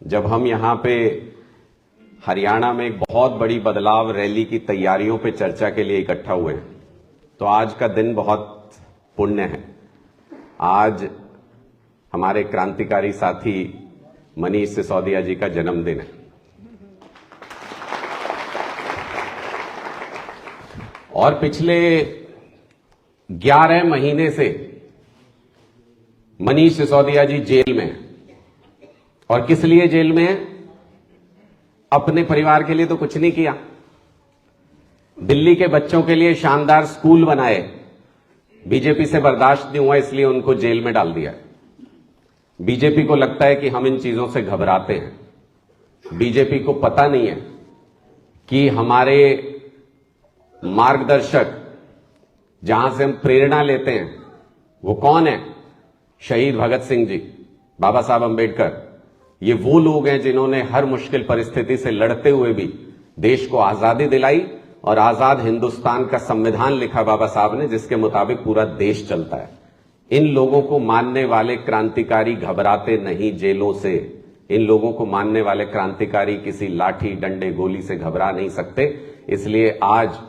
जब हम यहां पे हरियाणा में एक बहुत बड़ी बदलाव रैली की तैयारियों पे चर्चा के लिए इकट्ठा हुए हैं, तो आज का दिन बहुत पुण्य है। आज हमारे क्रांतिकारी साथी मनीष सिसोदिया जी का जन्मदिन है और पिछले 11 महीने से मनीष सिसोदिया जी जेल में हैं। और किस लिए जेल में हैं? अपने परिवार के लिए तो कुछ नहीं किया। दिल्ली के बच्चों के लिए शानदार स्कूल बनाए, बीजेपी से बर्दाश्त नहीं हुआ इसलिए उनको जेल में डाल दिया। बीजेपी को लगता है कि हम इन चीजों से घबराते हैं। बीजेपी को पता नहीं है कि हमारे मार्गदर्शक जहां से हम प्रेरणा लेते हैं वो कौन है? शहीद भगत सिंह जी, बाबा साहब अंबेडकर। ये वो लोग हैं जिन्होंने हर मुश्किल परिस्थिति से लड़ते हुए भी देश को आजादी दिलाई और आजाद हिंदुस्तान का संविधान लिखा बाबा साहब ने, जिसके मुताबिक पूरा देश चलता है। इन लोगों को मानने वाले क्रांतिकारी घबराते नहीं जेलों से। इन लोगों को मानने वाले क्रांतिकारी किसी लाठी डंडे गोली से घबरा नहीं सकते। इसलिए आज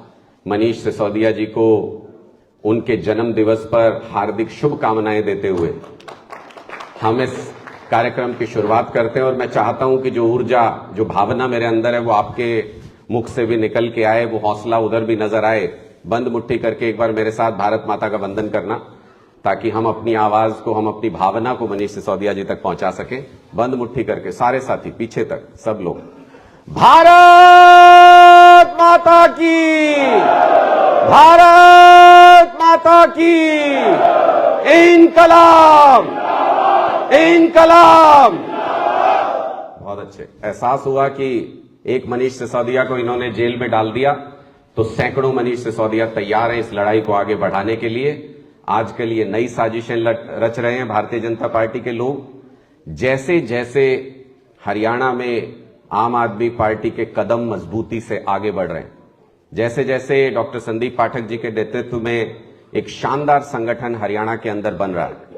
मनीष सिसोदिया जी को उनके जन्म दिवस पर हार्दिक शुभकामनाएं देते हुए हम इस कार्यक्रम की शुरुआत करते हैं। और मैं चाहता हूं कि जो ऊर्जा, जो भावना मेरे अंदर है वो आपके मुख से भी निकल के आए, वो हौसला उधर भी नजर आए। बंद मुट्ठी करके एक बार मेरे साथ भारत माता का वंदन करना, ताकि हम अपनी आवाज को, हम अपनी भावना को मनीष सिसोदिया जी तक पहुंचा सकें। बंद मुट्ठी करके सारे साथी पीछे तक सब लोग। भारत माता की, भारत माता की, इनकलाब, इनकलाब। बहुत अच्छे। एहसास हुआ कि एक मनीष सिसोदिया को इन्होंने जेल में डाल दिया तो सैकड़ों मनीष सिसोदिया तैयार हैं इस लड़ाई को आगे बढ़ाने के लिए। आज के लिए नई साजिशें रच रहे हैं भारतीय जनता पार्टी के लोग। जैसे जैसे हरियाणा में आम आदमी पार्टी के कदम मजबूती से आगे बढ़ रहे हैं, जैसे जैसे डॉक्टर संदीप पाठक जी के नेतृत्व में एक शानदार संगठन हरियाणा के अंदर बन रहा है,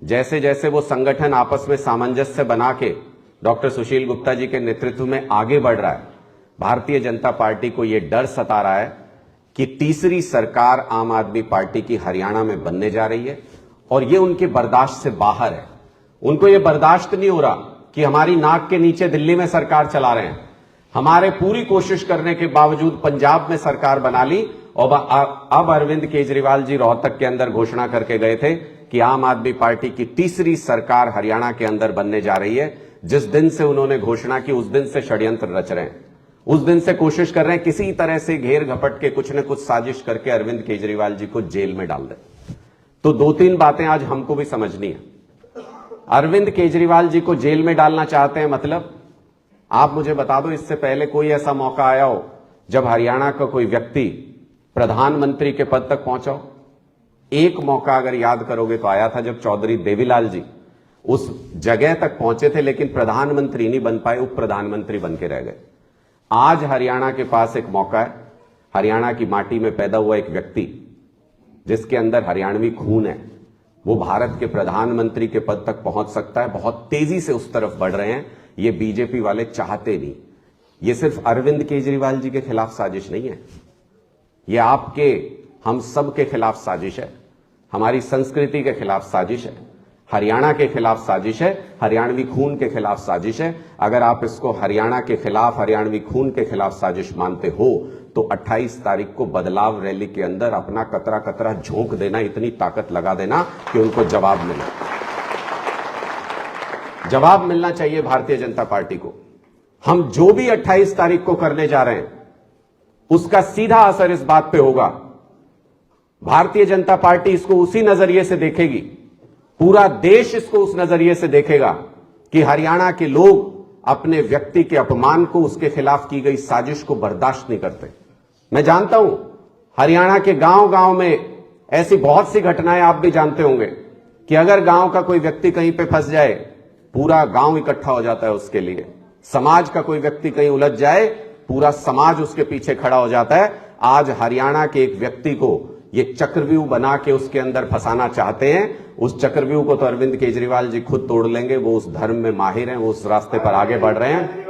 जैसे जैसे वो संगठन आपस में सामंजस्य बना के डॉक्टर सुशील गुप्ता जी के नेतृत्व में आगे बढ़ रहा है, भारतीय जनता पार्टी को यह डर सता रहा है कि तीसरी सरकार आम आदमी पार्टी की हरियाणा में बनने जा रही है और ये उनके बर्दाश्त से बाहर है। उनको ये बर्दाश्त नहीं हो रहा कि हमारी नाक के नीचे दिल्ली में सरकार चला रहे हैं। हमारे पूरी कोशिश करने के बावजूद पंजाब में सरकार बना ली और अब अरविंद केजरीवाल जी रोहतक के अंदर घोषणा करके गए थे कि आम आदमी पार्टी की तीसरी सरकार हरियाणा के अंदर बनने जा रही है। जिस दिन से उन्होंने घोषणा की उस दिन से षड्यंत्र रच रहे हैं, उस दिन से कोशिश कर रहे हैं किसी तरह से घेर घपट के कुछ न कुछ साजिश करके अरविंद केजरीवाल जी को जेल में डाल दे। तो दो तीन बातें आज हमको भी समझनी है। अरविंद केजरीवाल जी को जेल में डालना चाहते हैं, मतलब आप मुझे बता दो, इससे पहले कोई ऐसा मौका आया हो जब हरियाणा का कोई व्यक्ति प्रधानमंत्री के पद तक पहुंचा हो? एक मौका अगर याद करोगे तो आया था जब चौधरी देवीलाल जी उस जगह तक पहुंचे थे, लेकिन प्रधानमंत्री नहीं बन पाए, उप प्रधानमंत्री बन के रह गए। आज हरियाणा के पास एक मौका है। हरियाणा की माटी में पैदा हुआ एक व्यक्ति जिसके अंदर हरियाणवी खून है, वो भारत के प्रधानमंत्री के पद तक पहुंच सकता है। बहुत तेजी से उस तरफ बढ़ रहे हैं। ये बीजेपी वाले चाहते नहीं। ये सिर्फ अरविंद केजरीवाल जी के खिलाफ साजिश नहीं है, ये आपके, हम सब के खिलाफ साजिश है। हमारी संस्कृति के खिलाफ साजिश है, हरियाणा के खिलाफ साजिश है, हरियाणवी खून के खिलाफ साजिश है। अगर आप इसको हरियाणा के खिलाफ, हरियाणवी खून के खिलाफ साजिश मानते हो तो 28 तारीख को बदलाव रैली के अंदर अपना कतरा कतरा झोंक देना, इतनी ताकत लगा देना कि उनको जवाब मिले। जवाब मिलना चाहिए भारतीय जनता पार्टी को। हम जो भी 28 तारीख को करने जा रहे हैं उसका सीधा असर इस बात पे होगा, भारतीय जनता पार्टी इसको उसी नजरिए से देखेगी, पूरा देश इसको उस नजरिए से देखेगा कि हरियाणा के लोग अपने व्यक्ति के अपमान को, उसके खिलाफ की गई साजिश को बर्दाश्त नहीं करते। मैं जानता हूं हरियाणा के गांव गांव में ऐसी बहुत सी घटनाएं आप भी जानते होंगे कि अगर गांव का कोई व्यक्ति कहीं पे फंस जाए, पूरा गांव इकट्ठा हो जाता है उसके लिए। समाज का कोई व्यक्ति कहीं उलझ जाए, पूरा समाज उसके पीछे खड़ा हो जाता है। आज हरियाणा के एक व्यक्ति को ये चक्रव्यूह बना के उसके अंदर फंसाना चाहते हैं। उस चक्रव्यूह को तो अरविंद केजरीवाल जी खुद तोड़ लेंगे, वो उस धर्म में माहिर हैं, वो उस रास्ते पर आगे बढ़ रहे हैं।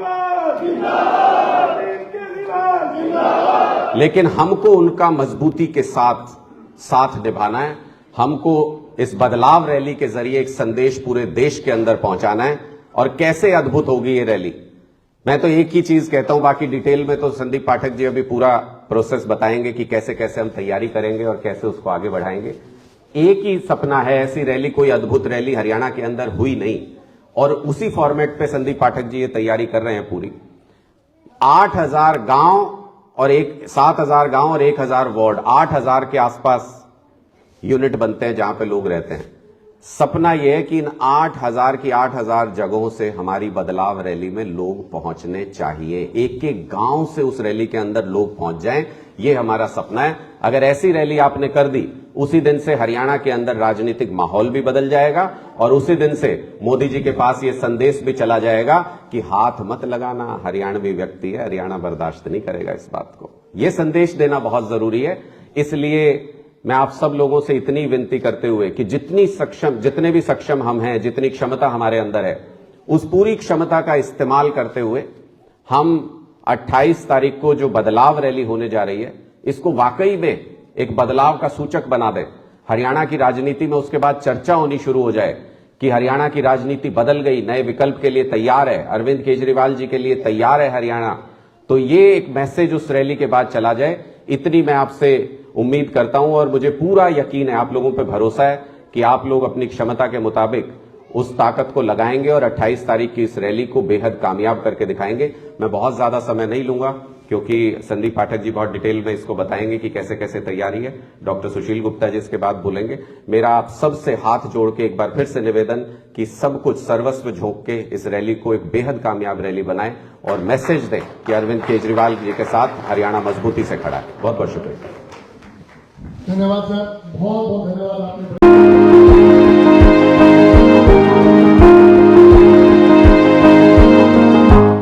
लेकिन हमको उनका मजबूती के साथ निभाना है। हमको इस बदलाव रैली के जरिए एक संदेश पूरे देश के अंदर पहुंचाना है। और कैसे अद्भुत होगी ये रैली, मैं तो एक ही चीज कहता हूं, बाकी डिटेल में तो संदीप पाठक जी अभी पूरा प्रोसेस बताएंगे कि कैसे कैसे हम तैयारी करेंगे और कैसे उसको आगे बढ़ाएंगे। एक ही सपना है, ऐसी रैली, कोई अद्भुत रैली हरियाणा के अंदर हुई नहीं, और उसी फॉर्मेट पे संदीप पाठक जी ये तैयारी कर रहे हैं पूरी। 8,000 गांव और 7,000 गांव और 1,000 वार्ड, 8,000 के आसपास यूनिट बनते हैं जहां पे लोग रहते हैं। सपना यह है कि इन 8,000 की 8,000 जगहों से हमारी बदलाव रैली में लोग पहुंचने चाहिए। एक एक गांव से उस रैली के अंदर लोग पहुंच जाएं, ये हमारा सपना है। अगर ऐसी रैली आपने कर दी, उसी दिन से हरियाणा के अंदर राजनीतिक माहौल भी बदल जाएगा और उसी दिन से मोदी जी के पास ये संदेश भी चला जाएगा कि हाथ मत लगाना, हरियाणवी व्यक्ति है, हरियाणा बर्दाश्त नहीं करेगा इस बात को। यह संदेश देना बहुत जरूरी है। इसलिए मैं आप सब लोगों से इतनी विनती करते हुए कि जितने भी सक्षम हम हैं, जितनी क्षमता हमारे अंदर है, उस पूरी क्षमता का इस्तेमाल करते हुए हम 28 तारीख को जो बदलाव रैली होने जा रही है, इसको वाकई में एक बदलाव का सूचक बना दे। हरियाणा की राजनीति में उसके बाद चर्चा होनी शुरू हो जाए कि हरियाणा की राजनीति बदल गई, नए विकल्प के लिए तैयार है, अरविंद केजरीवाल जी के लिए तैयार है हरियाणा। तो ये एक मैसेज उस रैली के बाद चला जाए, इतनी मैं आपसे उम्मीद करता हूं। और मुझे पूरा यकीन है, आप लोगों पे भरोसा है कि आप लोग अपनी क्षमता के मुताबिक उस ताकत को लगाएंगे और 28 तारीख की इस रैली को बेहद कामयाब करके दिखाएंगे। मैं बहुत ज्यादा समय नहीं लूंगा क्योंकि संदीप पाठक जी बहुत डिटेल में इसको बताएंगे कि कैसे कैसे तैयारी है। डॉक्टर सुशील गुप्ता जी इसके बाद बोलेंगे। मेरा आप सबसे हाथ जोड़ के एक बार फिर से निवेदन कि सब कुछ सर्वस्व झोंक के इस रैली को एक बेहद कामयाब रैली बनाएं और मैसेज दें कि अरविंद केजरीवाल जी के साथ हरियाणा मजबूती से खड़ा है। बहुत बहुत शुक्रिया। धन्यवाद सर, बहुत बहुत धन्यवाद आपने